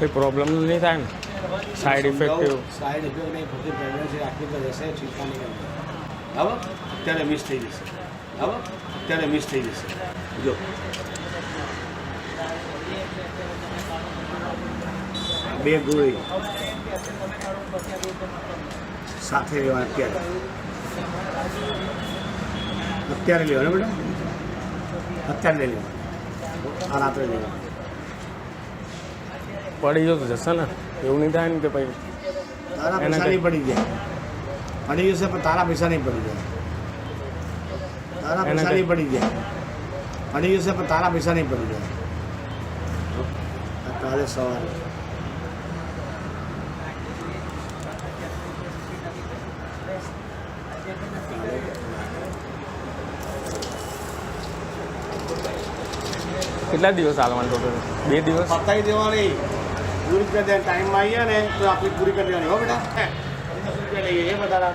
કોઈ પ્રોબ્લેમ નહીં થાય ને સાઈડ ઇફેક્ટ એવું સાઈડ ઇફેક્ટ નહીં થતી પ્રેગ્નન્સી આટલી તો રહેશે ચિંતા નહીં કરવી બરાબર અત્યારે મિસ થઈ જશે બરાબર અત્યારે મિસ થઈ જશે જો બે ગોળી સાથે લેવા અત્યારે લેવાનું બેટા અત્યારે લઈ લેવાનું આ રાત્રે લેવાનું પડી ગયો તો જશે ને એવું નહીં થાય ને કે ભાઈ તારા પૈસા નહીં પડી જાય પડી જશે પણ તારા પૈસા નહીં પડી જાય તારા પૈસા નહીં પડી જાય પડી જશે પણ તારા પૈસા નહીં પડી જાય કાલે સવારે કેટલા દિવસ ચાલવાનું ટોટલ 2 દિવસ પતાવી દેવાની પૂરી કરી દે ટાઈમમાં આવીએ ને તો આપણી પૂરી કરી દેવાની હો બેટા 50 રૂપિયા લઈએ એ બધા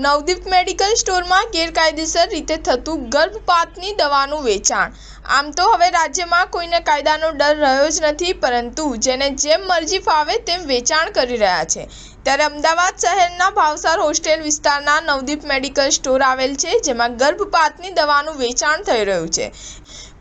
નવદીપ મેડિકલ સ્ટોરમાં ગેરકાયદેસર રીતે થતું ગર્ભપાતની દવાનું વેચાણ. આમ તો હવે રાજ્યમાં કોઈને કાયદાનો ડર રહ્યો જ નથી, પરંતુ જેને જેમ મરજી ફાવે તેમ વેચાણ કરી રહ્યા છે. ત્યારે અમદાવાદ શહેરના ભાવસાર હોસ્ટેલ વિસ્તારના નવદીપ મેડિકલ સ્ટોર આવેલ છે, જેમાં ગર્ભપાતની દવાનું વેચાણ થઈ રહ્યું છે.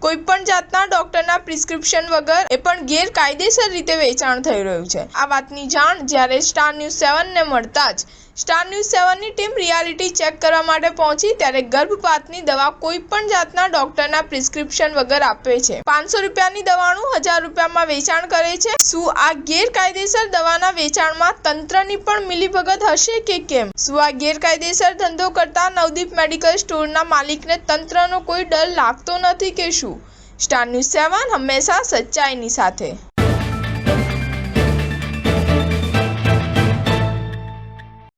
કોઈપણ જાતના ડોક્ટરના પ્રિસ્ક્રિપ્શન વગર એ પણ ગેરકાયદેસર રીતે વેચાણ થઈ રહ્યું છે. આ વાતની જાણ જ્યારે સ્ટાર ન્યૂઝ 7ને મળતા જ સ્ટાર ન્યૂઝ 7ની ટીમ રિયાલિટી ચેક કરવા માટે પહોંચી, ત્યારે ગર્ભપાતની દવા કોઈપણ જાતના ડોક્ટરના પ્રિસ્ક્રિપ્શન વગર આપે છે. 500 રૂપિયાની દવાનું 1000 રૂપિયામાં વેચાણ કરે છે. શું આ ગેરકાયદેસર દવાના વેચાણમાં તંત્રની પણ મિલીભગત હશે કે કેમ? શું આ ગેરકાયદેસર ધંધો કરતા નવદીપ મેડિકલ સ્ટોરના માલિકને તંત્રનો કોઈ ડર લાગતો નથી કે શું? સ્ટાર ન્યૂઝ 7 હંમેશા સચ્ચાઈની સાથે.